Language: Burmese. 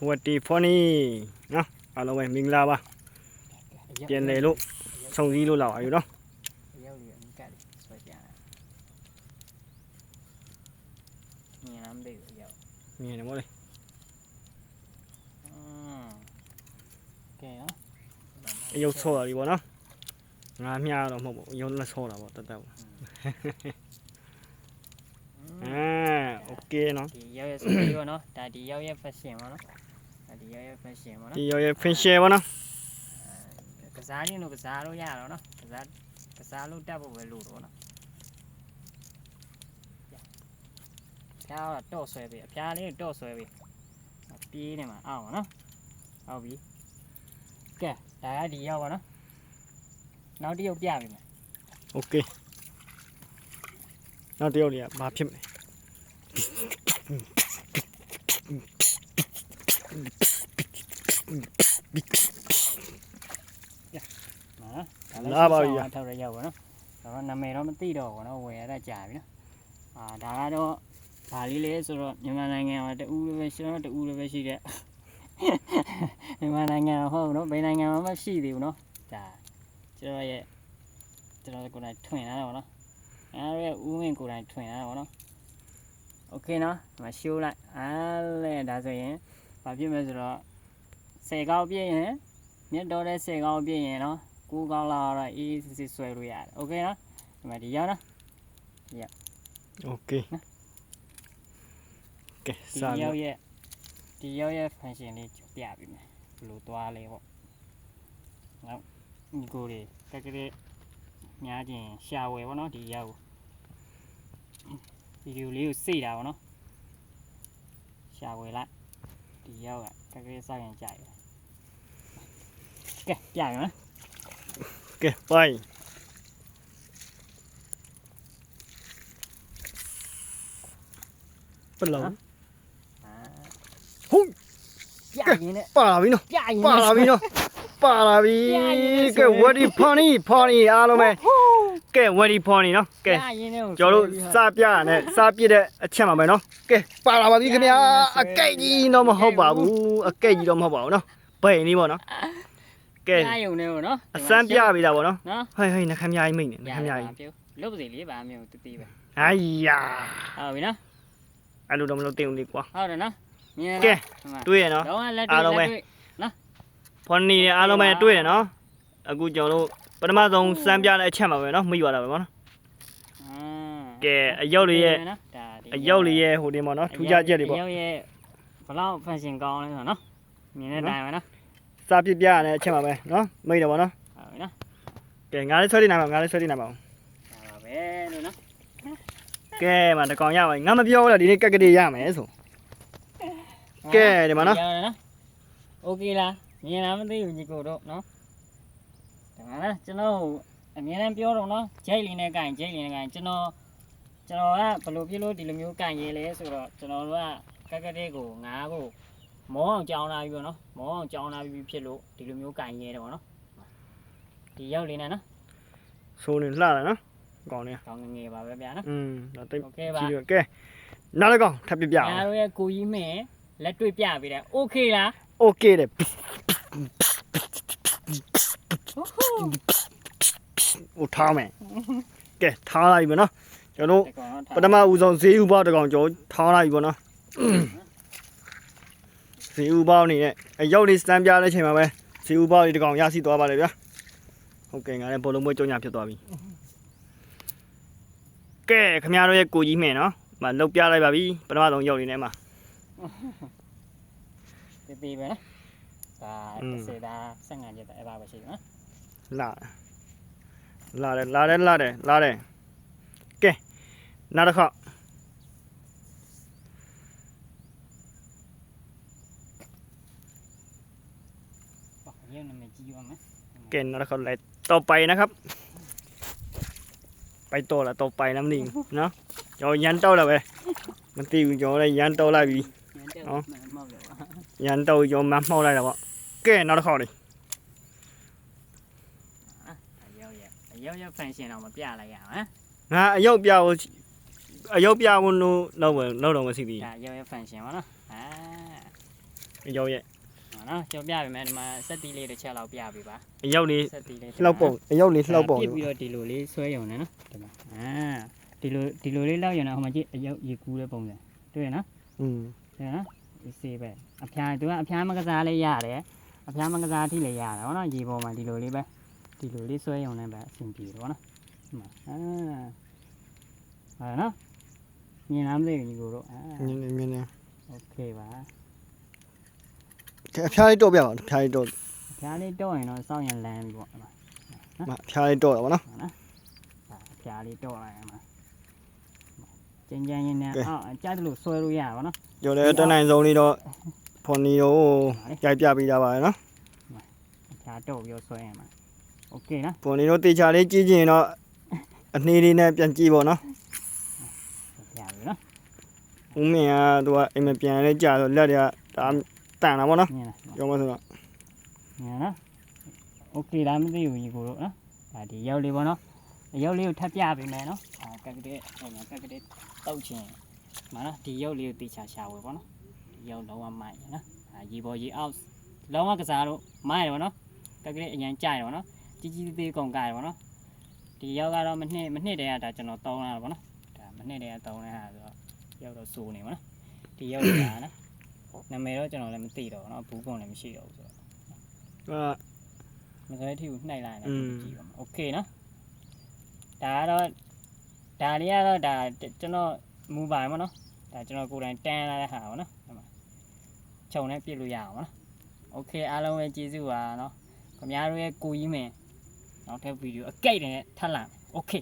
วัสดีพ่อนี่เนาะเอาเราไปมิงลาปะเปลี่ยนเลยลูกส่งดีลูกเราอยู่เนาะนี่นะมั้งเลยยกโซ่ดีกว่าเนาะงานยาวเราบอกยกละโซ่เราบอกแต่โอเคเนาะဒီရောက်ရဲ့ဆိုပြီးတော့เนาะဒါဒီရောက်ရဲ့ fashion ပေါ့เนาะဒါဒီရောက်ရဲ့ fashion ပေါ့เนาะဒီရောက်ရဲ့ fashion ပေါ့เนาะကစားခြင်းတို့ကစားလို့ရတော့เนาะကစားလို့တတ်ဖို့ပဲလို့တော့เนาะဒါတော့ဆွဲပြီအဖျားလေးတော့ဆွဲပြီပြေးနေမှာအောင်เนาะဟုတ်ပြီကဲဒါကဒီရောက်ပါเนาะနောက်တစ်ရုပ်ပြပြီမယ်โอเคနောက်တစ်ရုပ်လေးကဘာဖြစ်မလဲလာပါပြီထောက်ရရောက်ပါเนาะတော့နာမည်တော့မသိတော့ဘူးเนาะဝယ်ရတာကြာပြီเนาะဒါကတော့ဘာလေးလဲဆိုတော့မြန်မာနိုင်ငံမှာတူလည်းပဲကျွန်တော်တူလည်းပဲရှိတဲ့မြန်မာနိုင်ငံဟုတ်เนาะဘယ်နိုင်ငံမှာမရှိသေးဘူးเนาะဒါကျွန်တော်ကိုယ်တိုင်ထွင်လာတာပေါ့เนาะအဲ့ဒါဦးမင်းကိုယ်တိုင်ထွင်လာတာပေါ့เนาะโอเคเนาะမရှိုးလိုက်လဲဒါဆိုရင်ဘာဖြစ်မလဲဆိုတော့10ကောက်ပြည့်ရင်မြတ်တော်တဲ့10ကောက်ပြည့်ရင်เนาะ9ကောက်လောက်တော့အေးစစ်ဆွဲလို့ရတယ်โอเคเนาะဒီမှာဒီရောက်နော်โอเคကဲဒီရောက်ရဲ့ function လေးပြပြီမယ်ဘယ်လိုသွားလဲပေါ့နောက်ဒီကိုလေးတက်ကလေးများချင်းရှာဝယ်ပေါ့နော်ဒီရောက်ဗီဒီယိုလေးကိုစိတ်တာပေါ့နော်ရှာဝယ်လိုက်ဒီရောက်ကတက်ကလေးစောက်ရင်ကြိုက်တယ်ကဲပြရမယ်ကဲပိုင်ပလောဟုတ်ပြရင်နဲ့ပါလာပြီနော်ပါလာပြီနော်ပါလာပြီကဲ ready funny အားလုံးပဲကဲ ready funny နော်ကဲကျွန်တော်တို့စပြရနဲ့စပြတဲ့အချက်မှာပဲနော်ကဲပါလာပါပြီခင်ဗျာအကဲ့ကြီးတော့မဟုတ်ပါဘူးအကဲ့ကြီးတော့မဟုတ်ပါဘူးနော်ဘယ်နည်းပေါ့နော်ကဲပြရုံနဲ့ပေါ့နော်အစမ်းပြပြီလားပေါ့နော်ဟိုင်းနှခမ်းများကြီးမိတ်နေနှခမ်းများကြီးလုတ်ပါစေလေးပါမျိုးတည်ပဲအိုင်ယာဟုတ်ပြီနော်အဲ့လိုတော့မလုပ်တင်ဘူးလေကွာဟုတ်တယ်နော်မြင်ကဲတွေ့ရနော်အားလုံးပဲနော်ဖွန်နီနဲ့အားလုံးပဲတွေ့ရနော်အခုကျွန်တော်တို့ပထမဆုံးစမ်းပြတဲ့အချက်မှာပဲနော်မိသွားတာပဲပေါ့နော်ကဲအယုတ်လေးရဲ့ဟိုတင်ပေါ့နော်ထူးခြားချက်တွေပေါ့အယုတ်ရဲ့ဘလောက် function ကောင်းလဲဆိုတော့နော်မြင်တဲ့အတိုင်းပဲနော်စာပြပြရတဲ့အချက်မှာပဲနော်မိတယ်ပေါ့နော်ဟုတ်ပြီနော်ကဲငါလေးဆွဲတင်နိုင်ပါငါလေးဆွဲတင်နိုင်ပါဒါပါပဲလို့နော်ကဲမတကောင်ရပါငါမပြောဘူးလားဒီနေ့ကက်ကလေးရမယ်ဆိုကဲဒီမှာနော်โอเคလားမြင်လားမသိဘူးညီကိုတို့နော်ဒါမှလားကျွန်တော်အမြဲတမ်းပြောတော့နော်ဂျိတ်လင်းနဲ့ကင်ကျွန်တော်ကဘယ်လိုဖြစ်လို့ဒီလိုမျိုးကင်ရဲလဲဆိုတော့ကျွန်တော်တို့ကကက်ကလေးကိုငါးကိုမောအောင်ကြောင်းလာပြီပေါ့နော်မောအောင်ကြောင်းလာပြီဖြစ်လို့ဒီလိုမျိုးကင်ရဲတယ်ပေါ့နော်ဒီရောက်လေးနဲ့နော်ဆိုးနေလှတယ်နော်ကောင်းနေကောင်းငယ်ပါပဲဗျာနော်တော့တိတ်ကြည့်ရကဲနောက်လည်းကောင်းထပ်ပြပြအောင်ငါတို့ရဲ့ကိုကြီးမင်းလက်တွေ့ပြပေးတယ်โอเคလားโอเคတယ်ဟိုထားမယ်ကဲထားလိုက်ပြီနော်ကျွန်တော်ပထမဦးဆုံးဈေးဥပေါတကောင်ကျွန်တော်ထားလိုက်ပြီပေါ့နော်ဈေးဥပေါနေနဲ့အရောက်လေးစမ်းပြတဲ့အချိန်မှာပဲဈေးဥပေါလေးတကောင်ရရှိသွားပါလေဗျာဟုတ်ကဲ့ငါလည်းဘောလုံးပွဲကြောင်းညာဖြစ်သွားပြီကဲခင်ဗျားတို့ရဲ့ကိုကြီးမှန်နော်မလုတ်ပြလိုက်ပါပြီပထမဆုံးရောက်နေထဲမှာတည်ပဲနော်ဒါစေတာ15ချက်အဲ့ပါပဲရှိတယ်နော်လာတယ်ကဲနောက်တစ်ခါရုပ်နာမည်ကြီးပါမယ်ကဲနောက်တစ်ခါလိုက်ต่อไปนะครับไปต่อละต่อไปนะมันนี่เนาะကျွန်တော်ရန်တောက်လာပဲမသိဘူးကျွန်တော်လည်းရန်တောက်လိုက်ပြီနော်ရန်တောက်ကျွန်တော်မှောက်လိုက်တာပေါ့ကဲနောက်တစ်ခါလေးအရောက် function တော့မပြလိုက်ရအောင်ငါအယုတ်ပြဖို့လို့လောက်တော့မရှိသေးဘူးဒါအရောက် function ပါနော် ရောက်ရဲ့ နော်ကြော်ပြပြီမယ်ဒီမှာစက်တီလေးတစ်ချက်လောက်ပြပြီပါ အရောက်လေး စက်တီလေး လှောက်ပုံအရောက်လေးလှောက်ပုံ ပြပြီးတော့ဒီလိုလေးဆွဲရုံနဲ့နော်ဒီမှာဒီလိုလေးလောက်ရုံနဲ့ဟိုမှာကြည့်အရောက်ရေကူးတဲ့ပုံစံတွေ့ရနော် อืม တွေ့နော်ဒီစေးပဲအဖျားသူကအဖျားမကစားလေးရတယ်အဖျားမကစားထိလည်းရတယ်ဟောနော်ရေပေါ်မှာဒီလိုလေးပဲဒီလိုလေးဆွဲရုံနဲ့ပဲအဆင်ပြေတယ်ဟောနော်ဒီမှာဟာနော်မြင်လားမသိဘူးညီကိုတို့ မြင်နေ โอเคပါ အဖျားလေးတော့ပြပါအဖျားလေးတော့ အဖျားလေးတော့ရင်တော့စောင့်ရင်လမ်းပြီပေါ့ဒီမှာ အဖျားလေးတော့ရပါနော် နော်အဖျားလေးတော့လိုက်မှာကျင်းကျင်းရင်းနဲ့ကြားတယ်လို့ဆွဲလို့ရပါတော့နော် ကျော်လည်းတနိုင်ဆုံးလေးတော့ဖွန်နီကိုရိုက်ပြပေးကြပါရနော် အဖျားတော့ပြီးဆွဲရမှာโอเคနော် ဖွန်နီတို့တေချာလေးကြည့်ချင်တော့အနှေးလေးနဲ့ပြန်ကြည့်ပေါ့နော် အဖျားလေးနော် ဦးမင်းကသူကအိမ်မပြန်လဲကြာတော့လက်တွေကဒါတန်တာပေါ့နော် မြင်လား ပြောမဆိုတော့ မြင်လားโอเคလားမသိဘူးညီကိုတို့နော်ဒါဒီရောက်လေးပေါ့နော်ရောက်လေးကိုထပ်ပြပေးမယ်နော်ကက်ကတဲ့ဟိုမှာကက်ကတဲ့တောက်ချင်မှာနော်ဒီရောက်လေးကိုတေချာရှာဝယ်ပေါ့နော်ဒီရောက်လုံးဝမိုက်နော်ရေပေါ်ရေအောက်လုံးဝကစားလို့မိုက်တယ်ပေါ့နော်ကက်ကတဲ့အရင်ကြိုက်တယ်ပေါ့နော်ကြီးကြီးသေးကုန်ကြတယ်ပေါ့နော်ဒီရောက်ကတော့မနှစ်တည်းကဒါကျွန်တော်တောင်းလာတယ်ပေါ့နော်ဒါမနှစ်တည်းကတောင်းလာတာဆိုတော့ရောက်တော့စိုးနေပေါ့နော်ဒီရောက်နေတာနော်နာမည်တော့ကျွန်တော်လည်းမသိတော့ဘူးနော်ဘူးပုံလည်းမရှိတော့ဘူးဆိုတော့ မစွဲထီကိုနှိုက်လိုက်တယ်ကြည့်ပါမယ်โอเคနော်ဒါကတော့ဒါလေးကတော့ဒါကျွန်တော်မူပါမယ်နော်ဒါကျွန်တော်ကိုယ်တိုင်တန်းလာတဲ့ဟာပါနော်ဒီမှာခြုံနဲ့ပြစ်လို့ရအောင်နော်โอเคအားလုံးပဲကျေးဇူးပါနော်ခင်ဗျားတို့ရဲ့ကိုကြီးမင်းနောက်ထပ်ဗီဒီယိုအကြိတ်တယ်ထပ်လာโอเค